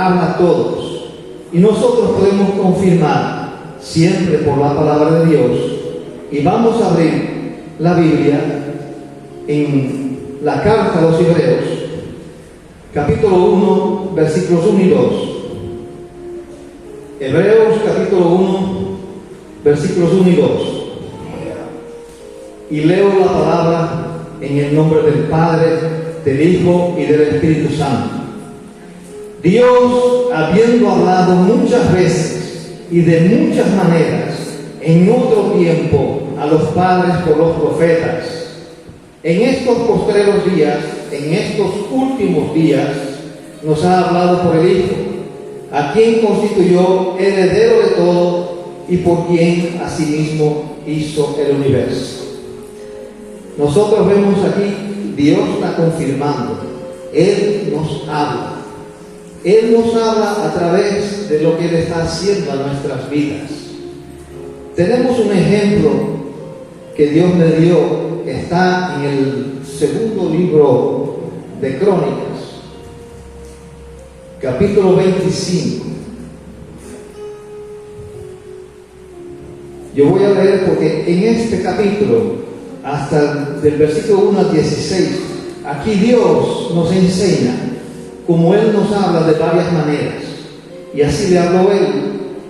habla a todos. Y nosotros podemos confirmar siempre por la palabra de Dios. Y vamos a abrir la Biblia en la carta a los Hebreos, capítulo 1, versículos 1 y 2. Hebreos capítulo 1, versículos 1 y 2. Y leo la palabra en el nombre del Padre, del Hijo y del Espíritu Santo. Dios, habiendo hablado muchas veces y de muchas maneras en otro tiempo a los padres por los profetas, en estos postreros días, en estos últimos días, nos ha hablado por el Hijo, a quien constituyó heredero de todo y por quien asimismo hizo el universo. Nosotros vemos aquí, Dios está confirmando, Él nos habla. Él nos habla a través de lo que Él está haciendo a nuestras vidas. Tenemos un ejemplo que Dios me dio, que está en el segundo libro de Crónicas, capítulo 25. Yo voy a leer porque en este capítulo, hasta del versículo 1 al 16, aquí Dios nos enseña como Él nos habla de varias maneras. Y así le habló Él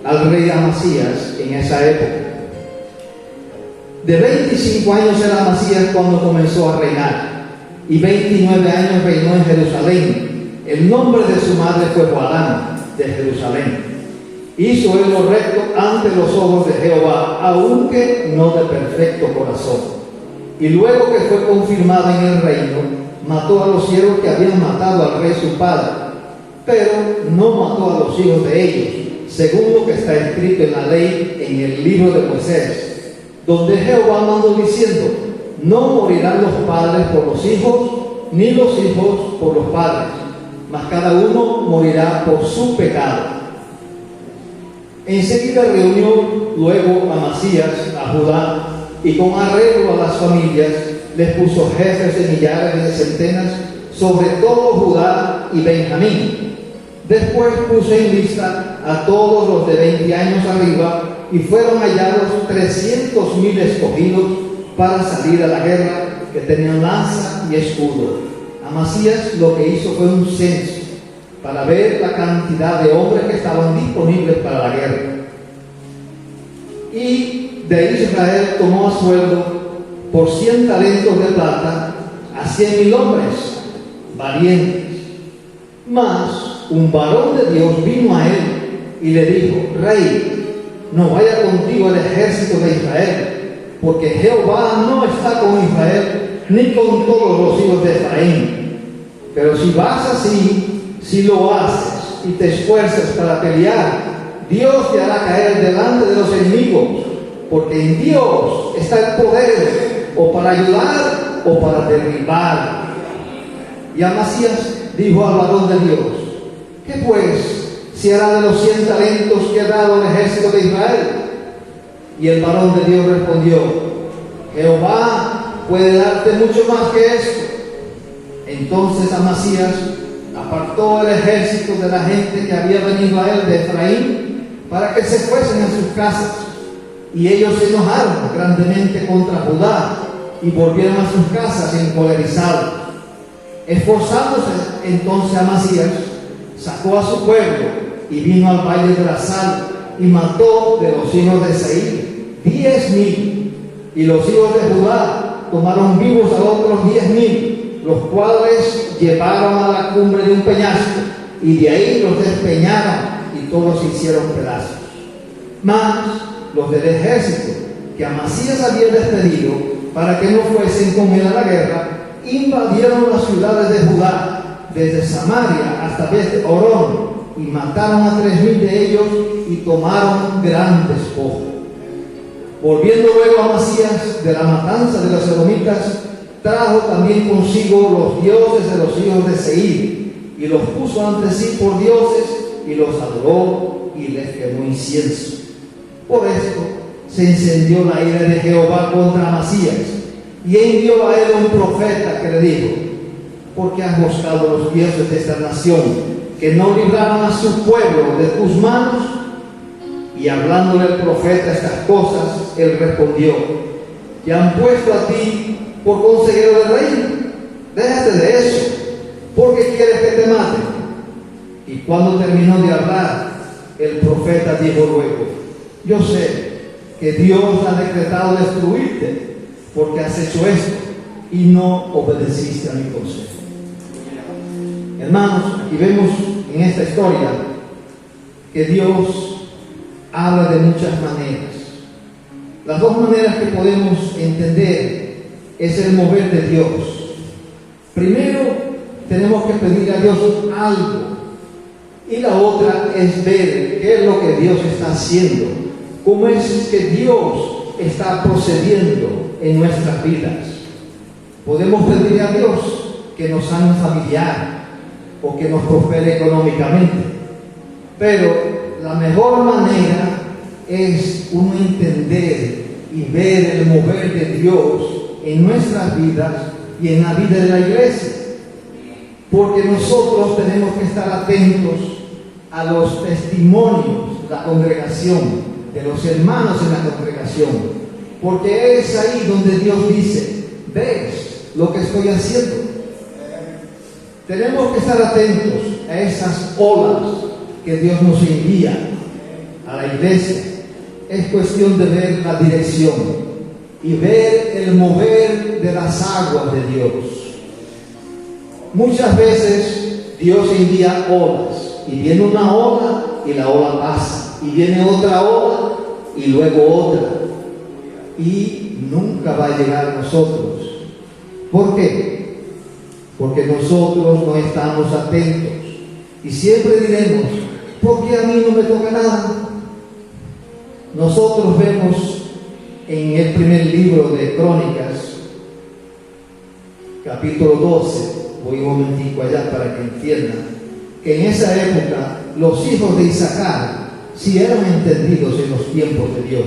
al rey Amasías en esa época. De 25 años era Amasías cuando comenzó a reinar, y 29 años reinó en Jerusalén. El nombre de su madre fue Joadán, de Jerusalén. Hizo él lo recto ante los ojos de Jehová, aunque no de perfecto corazón. Y luego que fue confirmado en el reino, mató a los siervos que habían matado al rey su padre, pero no mató a los hijos de ellos, según lo que está escrito en la ley en el libro de Moisés, donde Jehová mandó diciendo: no morirán los padres por los hijos, ni los hijos por los padres, mas cada uno morirá por su pecado. Enseguida reunió luego Amasías a Judá, y con arreglo a las familias les puso jefes de millares y de centenas sobre todo Judá y Benjamín. Después puso en lista a todos los de 20 años arriba, y fueron hallados 300,000 escogidos para salir a la guerra, que tenían lanza y escudo. Amasías lo que hizo fue un censo para ver la cantidad de hombres que estaban disponibles para la guerra. Y de Israel tomó a sueldo por 100 talentos de plata a 100,000 hombres valientes. Mas un varón de Dios vino a él y le dijo: Rey, no vaya contigo el ejército de Israel, porque Jehová no está con Israel, ni con todos los hijos de Efraín. Pero si vas así, si lo haces y te esfuerzas para pelear, Dios te hará caer delante de los enemigos, porque en Dios está el poder, o para ayudar o para derribar. Y Amasías dijo al varón de Dios: ¿qué pues se hará de los 100 talentos que ha dado el ejército de Israel? Y el varón de Dios respondió: Jehová puede darte mucho más que esto. Entonces Amasías apartó el ejército de la gente que había venido a él de Efraín para que se fuesen a sus casas. Y ellos se enojaron grandemente contra Judá y volvieron a sus casas encolerizados. Esforzándose entonces Amasías, sacó a su pueblo y vino al valle de la sal y mató de los hijos de Seir 10,000, y los hijos de Judá tomaron vivos a otros 10,000, los cuales llevaron a la cumbre de un peñasco, y de ahí los despeñaron y todos se hicieron pedazos. Mas los del ejército que Amasías había despedido para que no fuesen con él a la guerra, invadieron las ciudades de Judá, desde Samaria hasta Bet-Orón, y mataron a 3,000 de ellos y tomaron gran despojo. Volviendo luego Amasías de la matanza de los edomitas, trajo también consigo los dioses de los hijos de Seir, y los puso ante sí por dioses, y los adoró y les quemó incienso. Por esto se encendió la ira de Jehová contra Amasías, y envió a él un profeta que le dijo: ¿por qué has buscado los dioses de esta nación que no libraban a su pueblo de tus manos? Y hablándole el profeta estas cosas, él respondió: ¿te han puesto a ti por consejero del rey? Déjate de eso, porque quieres que te maten. Y cuando terminó de hablar, el profeta dijo luego: yo sé que Dios ha decretado destruirte porque has hecho esto y no obedeciste a mi consejo. Hermanos, aquí vemos en esta historia que Dios habla de muchas maneras. Las dos maneras que podemos entender es el mover de Dios. Primero, tenemos que pedir a Dios algo, y la otra es ver qué es lo que Dios está haciendo, cómo es que Dios está procediendo en nuestras vidas. Podemos pedir a Dios que nos sane un familiar o que nos prospere económicamente, pero la mejor manera es uno entender y ver el mover de Dios en nuestras vidas y en la vida de la iglesia, porque nosotros tenemos que estar atentos a los testimonios de la congregación, de los hermanos en la congregación, porque es ahí donde Dios dice: ¿ves lo que estoy haciendo? Tenemos que estar atentos a esas olas que Dios nos envía a la iglesia. Es cuestión de ver la dirección y ver el mover de las aguas de Dios. Muchas veces Dios envía olas, y viene una ola y la ola pasa, y viene otra ola y luego otra, y nunca va a llegar a nosotros. ¿Por qué? Porque nosotros no estamos atentos y siempre diremos: ¿por qué a mí no me toca nada? Nosotros vemos en el primer libro de Crónicas, capítulo 12, voy un momentico allá para que entiendan, que en esa época los hijos de Isaacar sí eran entendidos en los tiempos de Dios.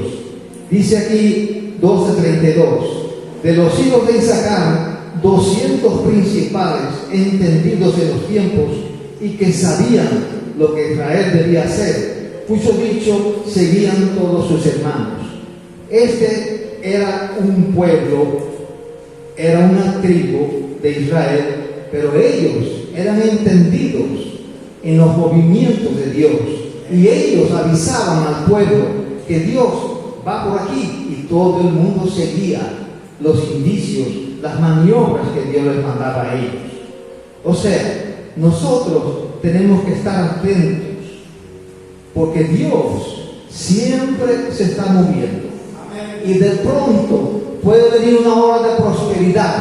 Dice aquí 12:32, de los hijos de Isaacar, 200 principales entendidos en los tiempos y que sabían lo que Israel debía hacer, cuyo dicho seguían todos sus hermanos. Este era un pueblo, era una tribu de Israel, pero ellos eran entendidos en los movimientos de Dios, y ellos avisaban al pueblo que Dios va por aquí, y todo el mundo seguía los indicios, las maniobras que Dios les mandaba a ellos. O sea, nosotros tenemos que estar atentos, porque Dios siempre se está moviendo. Y de pronto puede venir una hora de prosperidad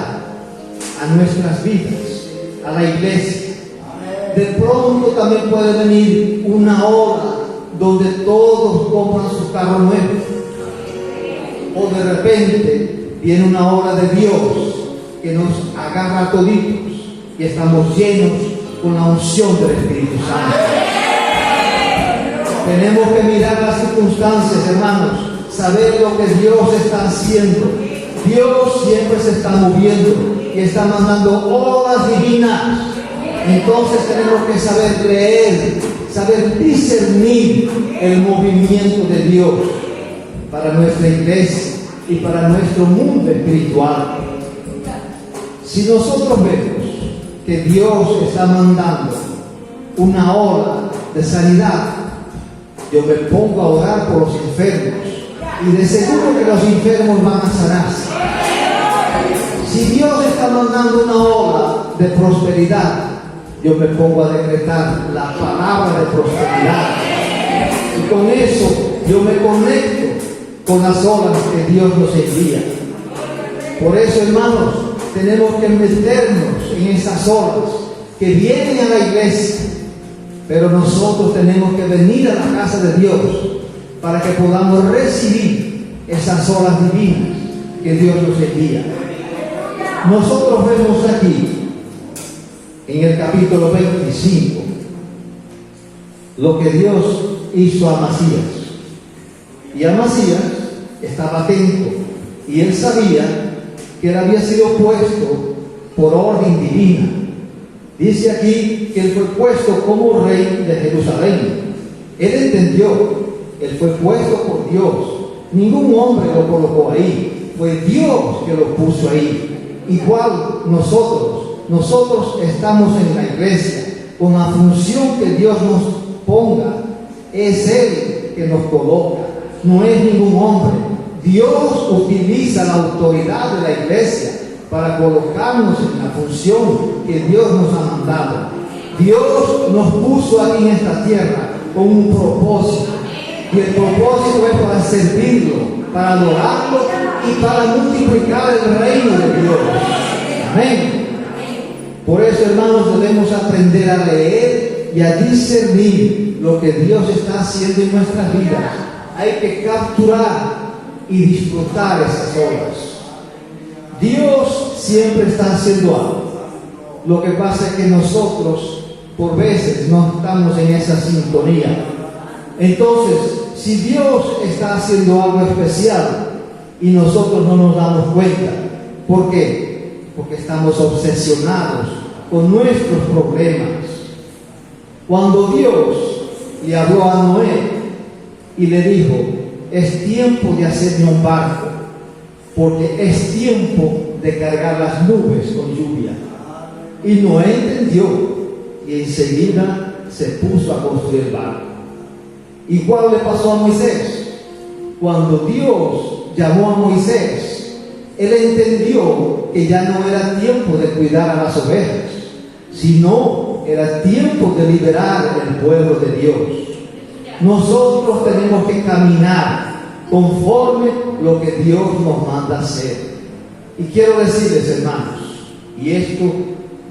a nuestras vidas, a la iglesia. De pronto también puede venir una hora donde todos compran su carro nuevo. O de repente viene una hora de Dios que nos agarra toditos y estamos llenos con la unción del Espíritu Santo. Tenemos que mirar las circunstancias, hermanos, saber lo que Dios está haciendo. Dios siempre se está moviendo y está mandando olas divinas. Entonces tenemos que saber leer, saber discernir el movimiento de Dios para nuestra iglesia y para nuestro mundo espiritual. Si nosotros vemos que Dios está mandando una ola de sanidad, yo me pongo a orar por los enfermos, y de seguro que los enfermos van a sanarse. Si Dios está mandando una ola de prosperidad, yo me pongo a decretar la palabra de prosperidad, y con eso yo me conecto con las olas que Dios nos envía. Por eso, hermanos, tenemos que meternos en esas olas que vienen a la iglesia, pero nosotros tenemos que venir a la casa de Dios para que podamos recibir esas olas divinas que Dios nos envía. Nosotros vemos aquí en el capítulo 25 lo que Dios hizo a Amasías. Y Amasías estaba atento, y él sabía que él había sido puesto por orden divina. Dice aquí que él fue puesto como rey de Jerusalén. Él entendió, él fue puesto por Dios. Ningún hombre lo colocó ahí, fue Dios que lo puso ahí. Igual nosotros estamos en la iglesia con la función que Dios nos ponga. Es Él que nos coloca, no es ningún hombre. Dios utiliza la autoridad de la iglesia para colocarnos en la función que Dios nos ha mandado. Dios nos puso aquí en esta tierra con un propósito, y el propósito es para servirlo, para adorarlo y para multiplicar el reino de Dios. Amén. Por eso, hermanos, debemos aprender a leer y a discernir lo que Dios está haciendo en nuestras vidas. Hay que capturar y disfrutar esas obras. Dios siempre está haciendo algo. Lo que pasa es que nosotros, por veces, no estamos en esa sintonía. Entonces, si Dios está haciendo algo especial y nosotros no nos damos cuenta, ¿por qué? Porque estamos obsesionados con nuestros problemas. Cuando Dios le habló a Noé y le dijo: es tiempo de hacerme un barco, porque es tiempo de cargar las nubes con lluvia. Y Noé entendió y enseguida se puso a construir el barco. Igual le pasó a Moisés. Cuando Dios llamó a Moisés, él entendió que ya no era tiempo de cuidar a las ovejas, sino era tiempo de liberar el pueblo de Dios. Nosotros tenemos que caminar conforme lo que Dios nos manda hacer. Y quiero decirles, hermanos, y esto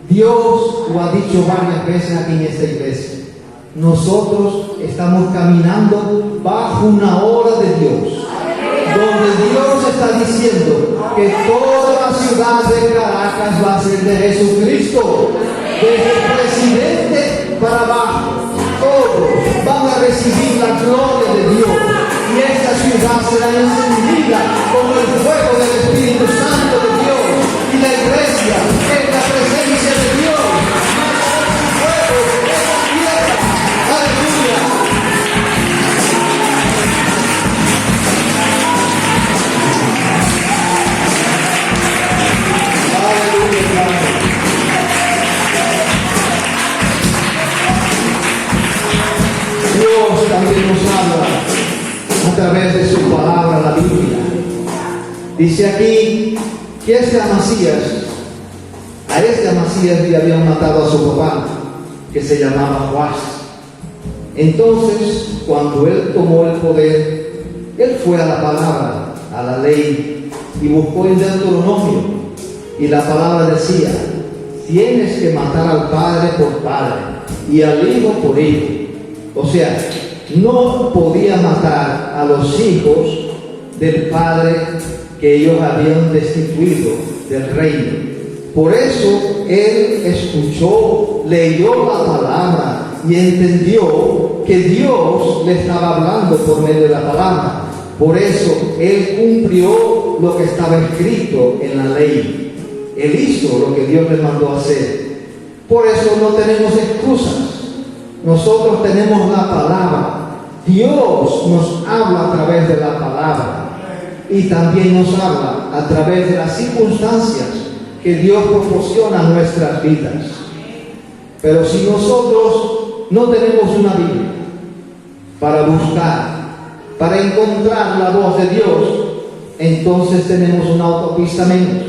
Dios lo ha dicho varias veces aquí en esta iglesia, nosotros estamos caminando bajo una hora de Dios, donde Dios está diciendo que toda la ciudad de Caracas va a ser de Jesucristo, desde el presidente para abajo. Todos van a recibir la gloria de Dios, y esta ciudad será encendida con el fuego del Espíritu Santo de Dios, y la iglesia es la presencia de Dios. Fuego de la tierra. Aleluya. Aleluya. Dios también nos habla a través de su palabra, la Biblia. Dice aquí que a este Amasías le habían matado a su papá, que se llamaba Joás. Entonces, cuando él tomó el poder, él fue a la palabra, a la ley, y buscó en Deuteronomio, y la palabra decía: tienes que matar al padre por padre y al hijo por hijo. O sea, no podía matar a los hijos del padre que ellos habían destituido del reino. Por eso él escuchó, leyó la palabra y entendió que Dios le estaba hablando por medio de la palabra. Por eso él cumplió lo que estaba escrito en la ley. Él hizo lo que Dios le mandó hacer. Por eso no tenemos excusas. Nosotros tenemos la palabra. Dios nos habla a través de la palabra, y también nos habla a través de las circunstancias que Dios proporciona a nuestras vidas. Pero si nosotros no tenemos una Biblia para buscar, para encontrar la voz de Dios, entonces tenemos una autopista menos.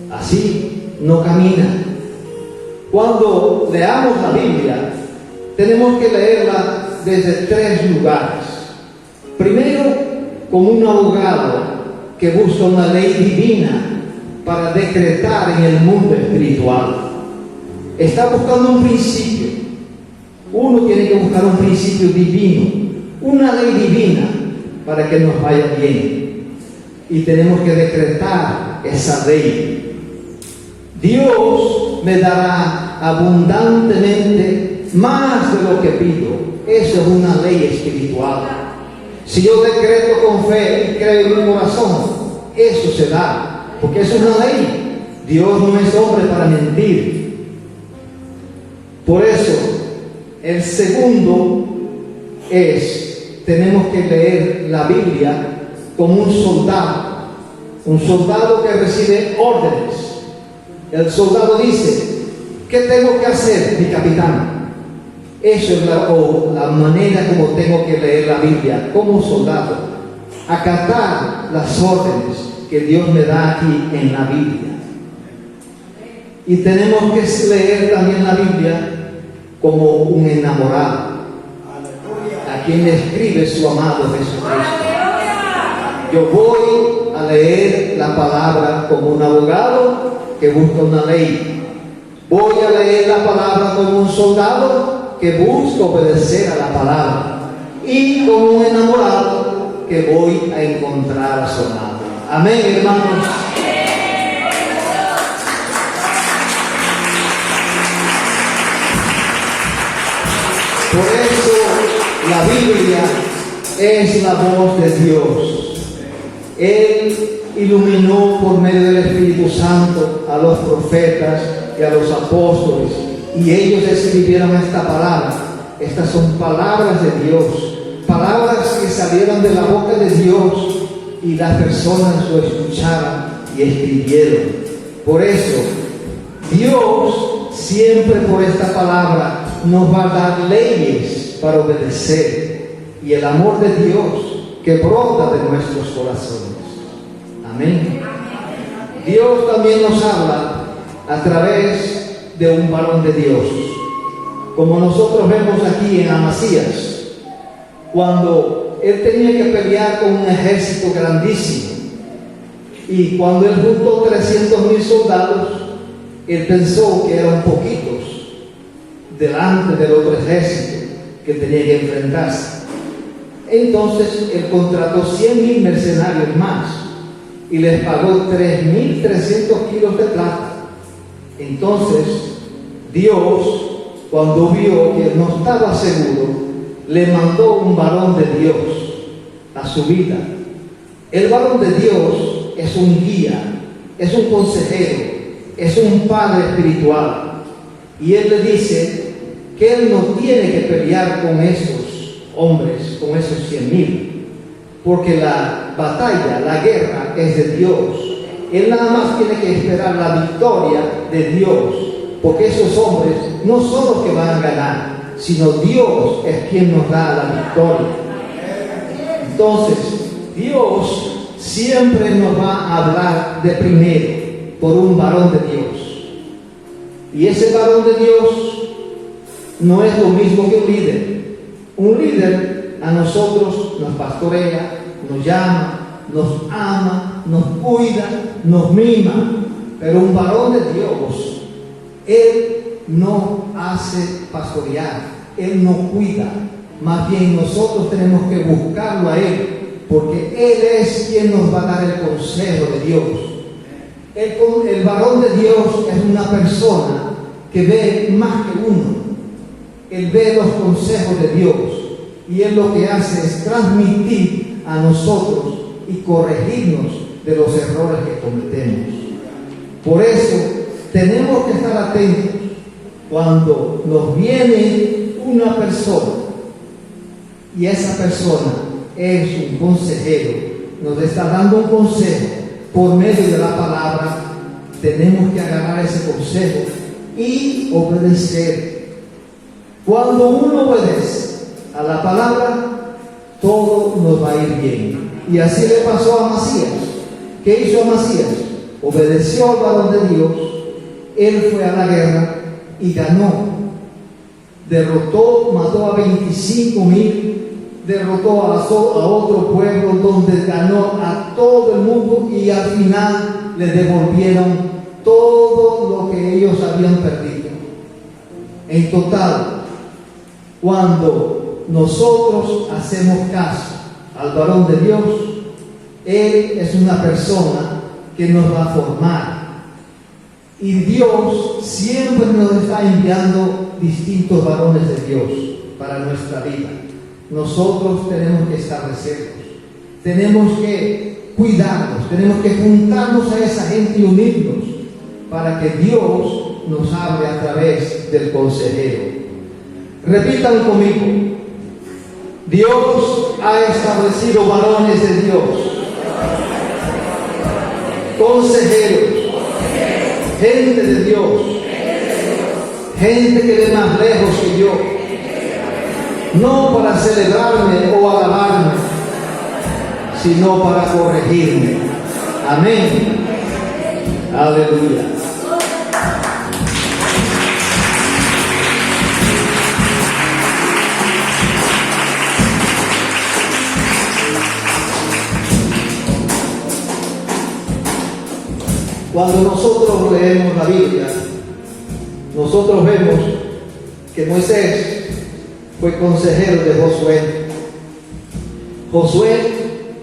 Así no camina. Cuando leamos la Biblia, tenemos que leerla desde tres lugares. Primero, como un abogado que busca una ley divina para decretar en el mundo espiritual. Está buscando un principio. Uno tiene que buscar un principio divino, una ley divina para que nos vaya bien. Y tenemos que decretar esa ley. Dios me dará abundantemente más de lo que pido. Eso es una ley espiritual. Si yo decreto con fe y creo en mi corazón, eso se da, porque eso es una ley. Dios no es hombre para mentir. Por eso, el segundo es, tenemos que leer la Biblia como un soldado que recibe órdenes. El soldado dice: ¿qué tengo que hacer, mi capitán? Eso es la manera como tengo que leer la Biblia, como soldado. Acatar las órdenes que Dios me da aquí en la Biblia. Y tenemos que leer también la Biblia como un enamorado, a quien le escribe su amado Jesucristo. Yo voy a leer la palabra como un abogado que busca una ley. Voy a leer la palabra como un soldado que busca obedecer a la palabra. Y como un enamorado que voy a encontrar a su amado. Amén, hermanos. Por eso la Biblia es la voz de Dios. Él iluminó por medio del Espíritu Santo a los profetas y a los apóstoles, y ellos escribieron esta palabra. Estas son palabras de Dios, palabras que salieron de la boca de Dios, y las personas lo escucharon y escribieron. Por eso, Dios siempre por esta palabra nos va a dar leyes para obedecer, y el amor de Dios que brota de nuestros corazones. Amén. Dios también nos habla a través de un varón de Dios, como nosotros vemos aquí en Amasías, cuando él tenía que pelear con un ejército grandísimo, y cuando él juntó 300,000 soldados, él pensó que eran poquitos delante del otro ejército que tenía que enfrentarse. Entonces él contrató 100,000 mercenarios más y les pagó 3,300 kilos de plata. Entonces Dios, cuando vio que no estaba seguro, le mandó un varón de Dios a su vida. El varón de Dios es un guía, es un consejero, es un padre espiritual, y él le dice que él no tiene que pelear con esos hombres, con esos 100,000, porque la batalla, la guerra es de Dios. Él nada más tiene que esperar la victoria de Dios, porque esos hombres no son los que van a ganar, sino Dios es quien nos da la victoria. Entonces, Dios siempre nos va a hablar de primero por un varón de Dios. Y ese varón de Dios no es lo mismo que un líder. Un líder a nosotros nos pastorea, nos llama, nos ama, nos cuida, nos mima. Pero un varón de Dios, él no hace pastorear, él no cuida. Más bien nosotros tenemos que buscarlo a él, porque él es quien nos va a dar el consejo de Dios. El varón de Dios es una persona que ve más que uno. Él ve los consejos de Dios, y él lo que hace es transmitir a nosotros y corregirnos de los errores que cometemos. Por eso tenemos que estar atentos cuando nos viene una persona y esa persona es un consejero, nos está dando un consejo por medio de la palabra. Tenemos que agarrar ese consejo y obedecer. Cuando uno obedece a la palabra, todo nos va a ir bien. Y así le pasó a Amasías. ¿Qué hizo Amasías? Obedeció al varón de Dios, él fue a la guerra y ganó. Derrotó, mató a 25,000, derrotó a otro pueblo donde ganó a todo el mundo, y al final le devolvieron todo lo que ellos habían perdido. En total, cuando nosotros hacemos caso al varón de Dios, él es una persona que nos va a formar. Y Dios siempre nos está enviando distintos varones de Dios para nuestra vida. Nosotros tenemos que establecerlos, tenemos que cuidarnos, tenemos que juntarnos a esa gente y unirnos para que Dios nos hable a través del consejero. Repitan conmigo: Dios ha establecido varones de Dios, consejeros, gente de Dios, gente que ve más lejos que yo, no para celebrarme o alabarme, sino para corregirme. Amén. Aleluya. Cuando nosotros leemos la Biblia, nosotros vemos que Moisés fue consejero de Josué. Josué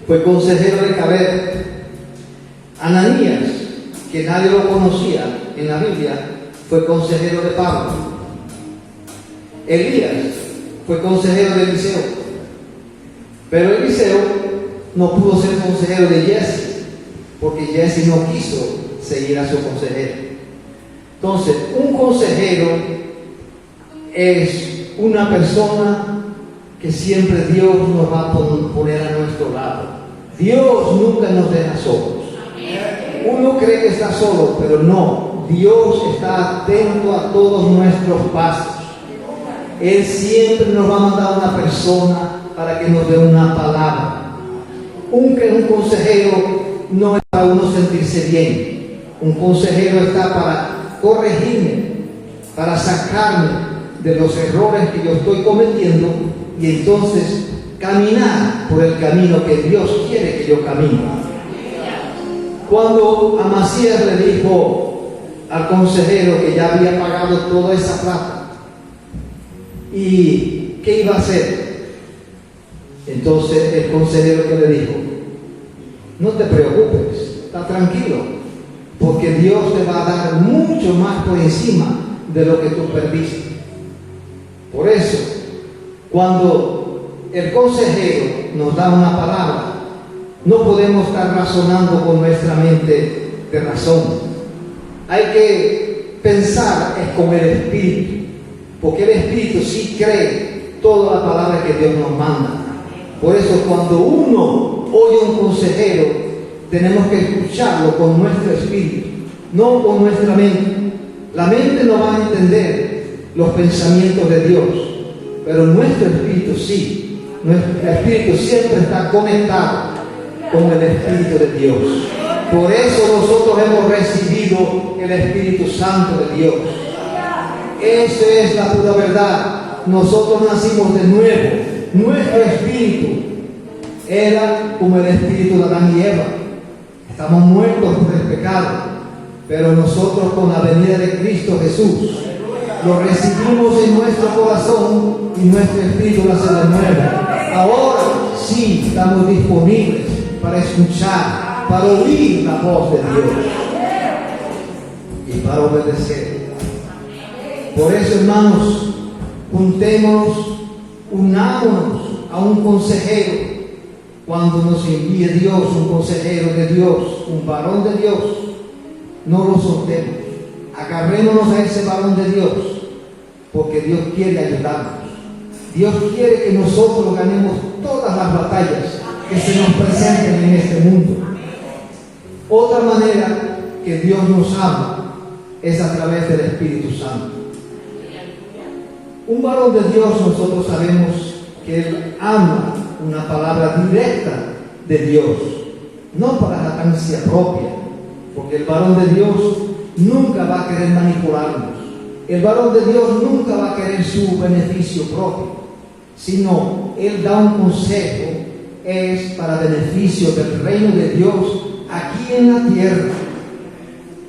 fue consejero de Caleb. Ananías, que nadie lo conocía en la Biblia, fue consejero de Pablo. Elías fue consejero de Eliseo. Pero Eliseo no pudo ser consejero de Jesse, porque Jesse no quiso seguir a su consejero. Entonces, un consejero es una persona que siempre Dios nos va a poner a nuestro lado. Dios nunca nos deja solos. Uno cree que está solo, pero no. Dios está atento a todos nuestros pasos. Él siempre nos va a mandar una persona para que nos dé una palabra. Un consejero no es para uno sentirse bien. Un consejero está para corregirme, para sacarme de los errores que yo estoy cometiendo y entonces caminar por el camino que Dios quiere que yo camine. Cuando Amasías le dijo al consejero que ya había pagado toda esa plata y qué iba a hacer, entonces el consejero que le dijo: no te preocupes, está tranquilo, porque Dios te va a dar mucho más por encima de lo que tú perdiste. Por eso, cuando el consejero nos da una palabra, no podemos estar razonando con nuestra mente de razón. Hay que pensar es con el Espíritu, porque el Espíritu sí cree toda la palabra que Dios nos manda. Por eso, cuando uno oye a un consejero, tenemos que escucharlo con nuestro espíritu, no con nuestra mente. La mente no va a entender los pensamientos de Dios, pero nuestro espíritu sí. Nuestro espíritu siempre está conectado con el Espíritu de Dios. Por eso nosotros hemos recibido el Espíritu Santo de Dios. Esa es la pura verdad. Nosotros nacimos de nuevo. Nuestro espíritu era como el espíritu de Adán y Eva. Estamos muertos por el pecado, pero nosotros con la venida de Cristo Jesús lo recibimos en nuestro corazón y nuestro espíritu nace de nuevo. Ahora sí estamos disponibles para escuchar, para oír la voz de Dios y para obedecer. Por eso, hermanos, juntémonos, unámonos a un consejero. Cuando nos envíe Dios, un consejero de Dios, un varón de Dios, no lo soltemos. Agarrémonos a ese varón de Dios, porque Dios quiere ayudarnos. Dios quiere que nosotros ganemos todas las batallas que se nos presenten en este mundo. Otra manera que Dios nos ama es a través del Espíritu Santo. Un varón de Dios, nosotros sabemos que él ama una palabra directa de Dios, no para jactancia propia, porque el varón de Dios nunca va a querer manipularnos. El varón de Dios nunca va a querer su beneficio propio, sino él da un consejo, es para beneficio del reino de Dios aquí en la tierra.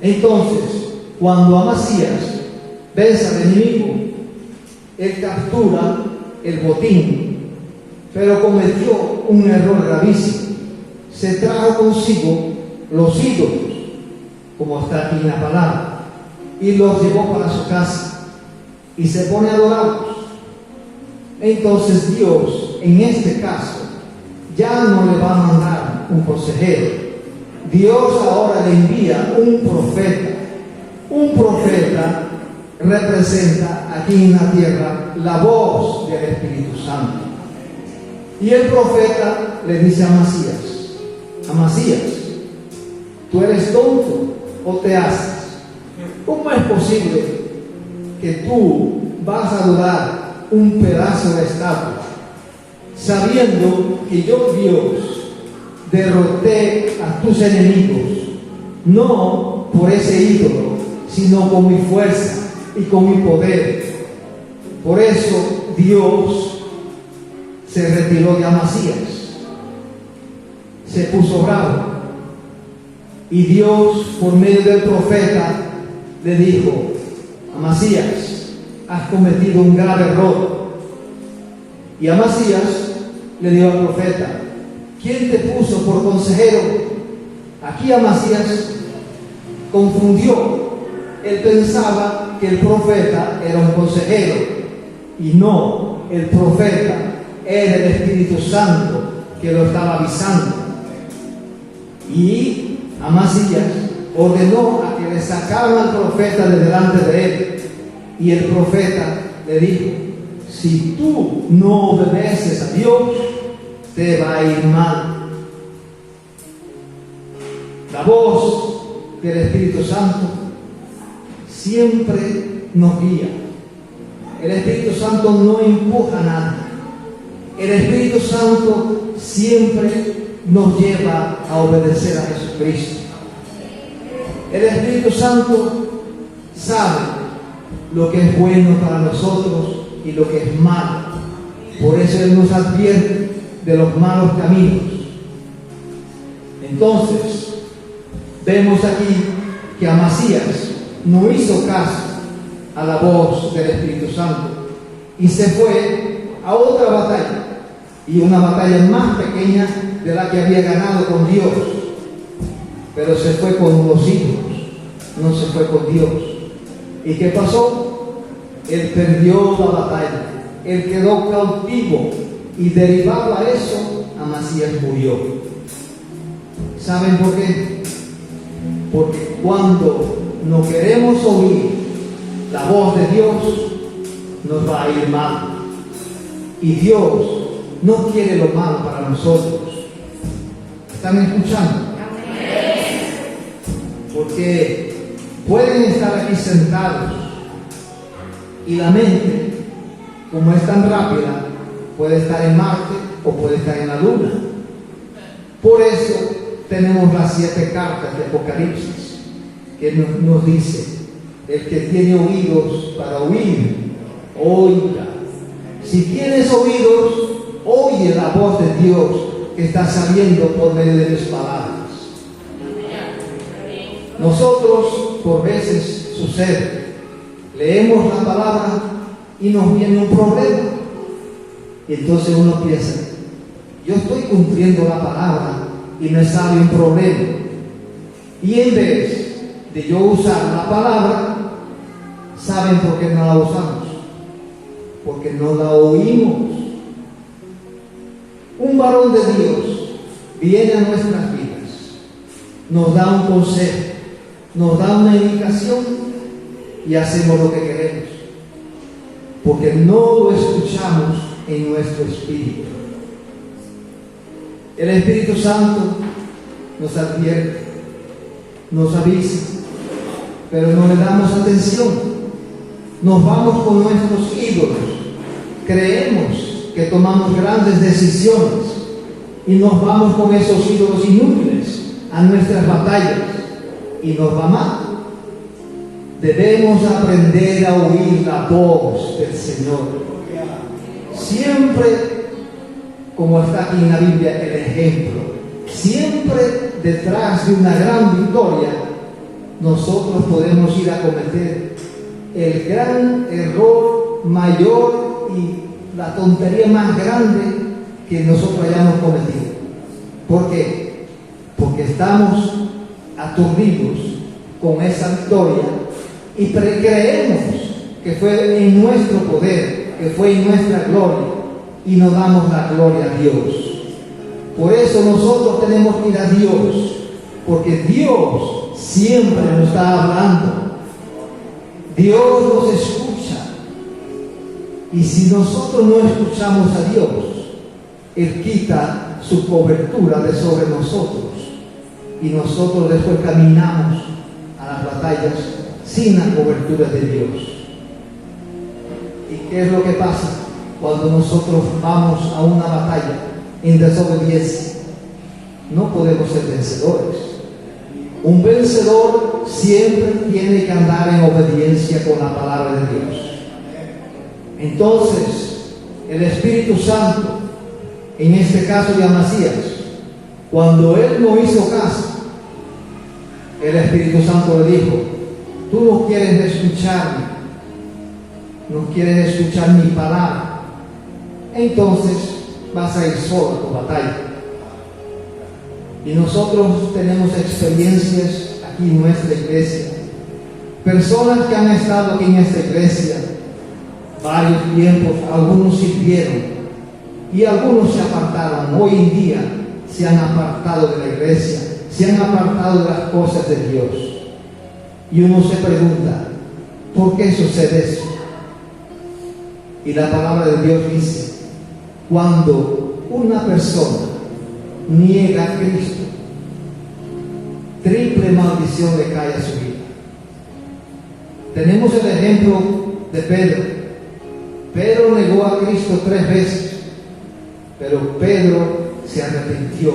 Entonces, cuando Amasías vence al enemigo, él captura el botín, pero cometió un error gravísimo. Se trajo consigo los ídolos, como está aquí en la palabra, y los llevó para su casa y se pone a adorarlos. Entonces Dios, en este caso, ya no le va a mandar un consejero. Dios ahora le envía un profeta representa aquí en la tierra la voz del Espíritu Santo. Y el profeta le dice a Amasías, tú eres tonto o te haces. ¿Cómo es posible que tú vas a adorar un pedazo de estatua, sabiendo que yo, Dios, derroté a tus enemigos, no por ese ídolo, sino con mi fuerza y con mi poder? Por eso Dios se retiró de Amasías, se puso bravo, y Dios, por medio del profeta, le dijo: Amasías, has cometido un grave error. Y Amasías le dijo al profeta: ¿quién te puso por consejero? Aquí Amasías confundió. Él pensaba que el profeta era un consejero, y no, el profeta era el Espíritu Santo que lo estaba avisando. Y Amasías ordenó a que le sacaran al profeta de delante de él. Y el profeta le dijo: si tú no obedeces a Dios, te va a ir mal. La voz del Espíritu Santo siempre nos guía. El Espíritu Santo no empuja a nadie. El Espíritu Santo siempre nos lleva a obedecer a Jesucristo. El Espíritu Santo sabe lo que es bueno para nosotros y lo que es malo. Por eso Él nos advierte de los malos caminos. Entonces, vemos aquí que Amasías no hizo caso a la voz del Espíritu Santo y se fue a otra batalla, y una batalla más pequeña de la que había ganado con Dios, pero se fue con los hijos, no se fue con Dios. ¿Y qué pasó? Él perdió la batalla, él quedó cautivo, y derivado a eso, Amasías murió. ¿Saben por qué? Porque cuando no queremos oír la voz de Dios, nos va a ir mal. Y Dios no quiere lo malo para nosotros. ¿Están escuchando? Porque pueden estar aquí sentados y la mente, como es tan rápida, puede estar en Marte o puede estar en la Luna. Por eso tenemos las 7 cartas de Apocalipsis, que nos dice: el que tiene oídos para oír, oiga. Si tienes oídos, oye la voz de Dios que está saliendo por medio de mis palabras. Nosotros, por veces sucede, leemos la palabra y nos viene un problema. Y entonces uno piensa: yo estoy cumpliendo la palabra y me sale un problema. Y en vez de yo usar la palabra, ¿saben por qué no la usamos? Porque no la oímos. Un varón de Dios viene a nuestras vidas, nos da un consejo, nos da una indicación y hacemos lo que queremos, porque no lo escuchamos en nuestro espíritu. El Espíritu Santo nos advierte, nos avisa, pero no le damos atención. Nos vamos con nuestros ídolos, creemos que tomamos grandes decisiones y nos vamos con esos ídolos inútiles a nuestras batallas y nos va mal. Debemos aprender a oír la voz del Señor. Siempre, como está aquí en la Biblia el ejemplo, siempre detrás de una gran victoria, nosotros podemos ir a cometer el gran error mayor y la tontería más grande que nosotros hayamos cometido. ¿Por qué? Porque estamos aturdidos con esa victoria y creemos que fue en nuestro poder, que fue en nuestra gloria, y no damos la gloria a Dios. Por eso nosotros tenemos que ir a Dios, porque Dios siempre nos está hablando. Dios nos escucha. Y si nosotros no escuchamos a Dios, Él quita su cobertura de sobre nosotros. Y nosotros después caminamos a las batallas sin la cobertura de Dios. ¿Y qué es lo que pasa cuando nosotros vamos a una batalla en desobediencia? No podemos ser vencedores. Un vencedor siempre tiene que andar en obediencia con la palabra de Dios. Entonces, el Espíritu Santo, en este caso de Amasías, cuando él no hizo caso, el Espíritu Santo le dijo: tú no quieres escucharme, no quieres escuchar mi palabra, entonces vas a ir solo a tu batalla. Y nosotros tenemos experiencias aquí en nuestra iglesia, personas que han estado aquí en esta iglesia varios tiempos, algunos sirvieron y algunos se apartaron. Hoy en día se han apartado de la iglesia, se han apartado de las cosas de Dios. Y uno se pregunta, ¿por qué sucede eso? Y la palabra de Dios dice: cuando una persona niega a Cristo, triple maldición le cae a su vida. Tenemos el ejemplo de Pedro. Pedro negó a Cristo 3 veces, pero Pedro se arrepintió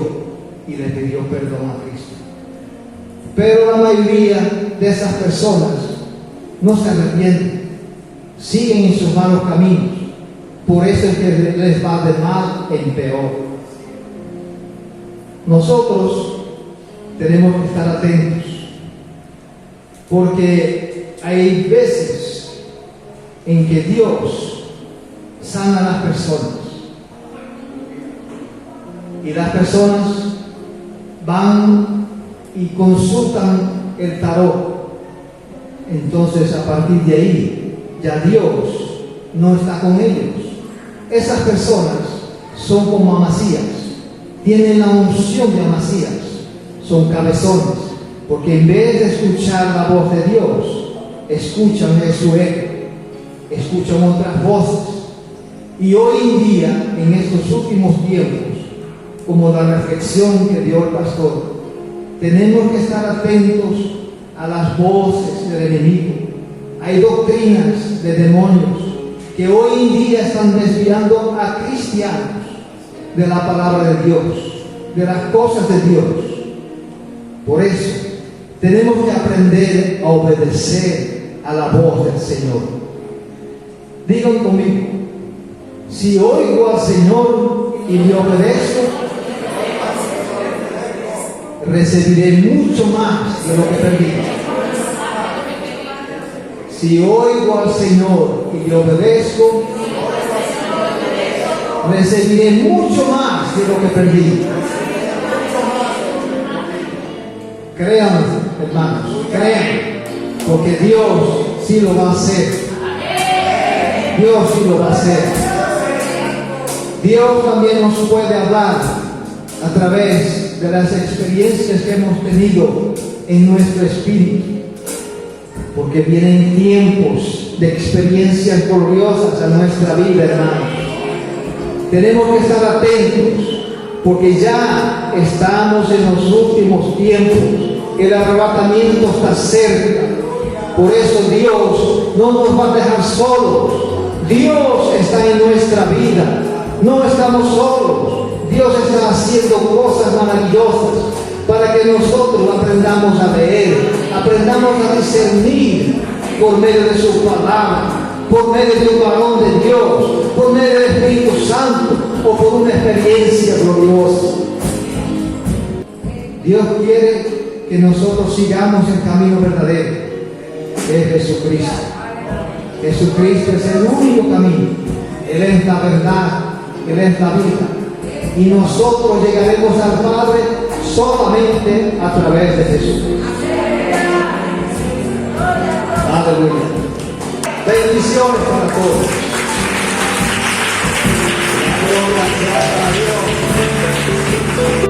y le pidió perdón a Cristo. Pero la mayoría de esas personas no se arrepienten, siguen en sus malos caminos. Por eso es que les va de mal en peor. Nosotros tenemos que estar atentos, porque hay veces en que Dios sana a las personas y las personas van y consultan el tarot. Entonces, a partir de ahí ya Dios no está con ellos. Esas personas son como Amasías, tienen la unción de Amasías, son cabezones, porque en vez de escuchar la voz de Dios, escuchan su eco, escuchan otras voces. Y hoy en día, en estos últimos tiempos, como la reflexión que dio el pastor, tenemos que estar atentos a las voces del enemigo. Hay doctrinas de demonios que hoy en día están desviando a cristianos de la palabra de Dios, de las cosas de Dios. Por eso tenemos que aprender a obedecer a la voz del Señor. Digan conmigo: si oigo al Señor y le obedezco, recibiré mucho más de lo que perdí. Si oigo al Señor y le obedezco, recibiré mucho más de lo que perdí. Créanme, hermanos, créanme, porque Dios sí lo va a hacer. Dios sí lo va a hacer. Dios también nos puede hablar a través de las experiencias que hemos tenido en nuestro espíritu, porque vienen tiempos de experiencias gloriosas a nuestra vida, hermanos. Tenemos que estar atentos, porque ya estamos en los últimos tiempos. El arrebatamiento está cerca. Por eso Dios no nos va a dejar solos. Dios está en nuestra vida. No estamos solos. Dios está haciendo cosas maravillosas para que nosotros aprendamos a leer, aprendamos a discernir por medio de su palabra, por medio de un varón de Dios, por medio del Espíritu Santo o por una experiencia gloriosa. Dios quiere que nosotros sigamos el camino verdadero, que es Jesucristo. Jesucristo es el único camino. Él es la verdad, Él es la vida. Y nosotros llegaremos al Padre solamente a través de Jesucristo. Aleluya. Bendiciones para todos. Gloria a Dios.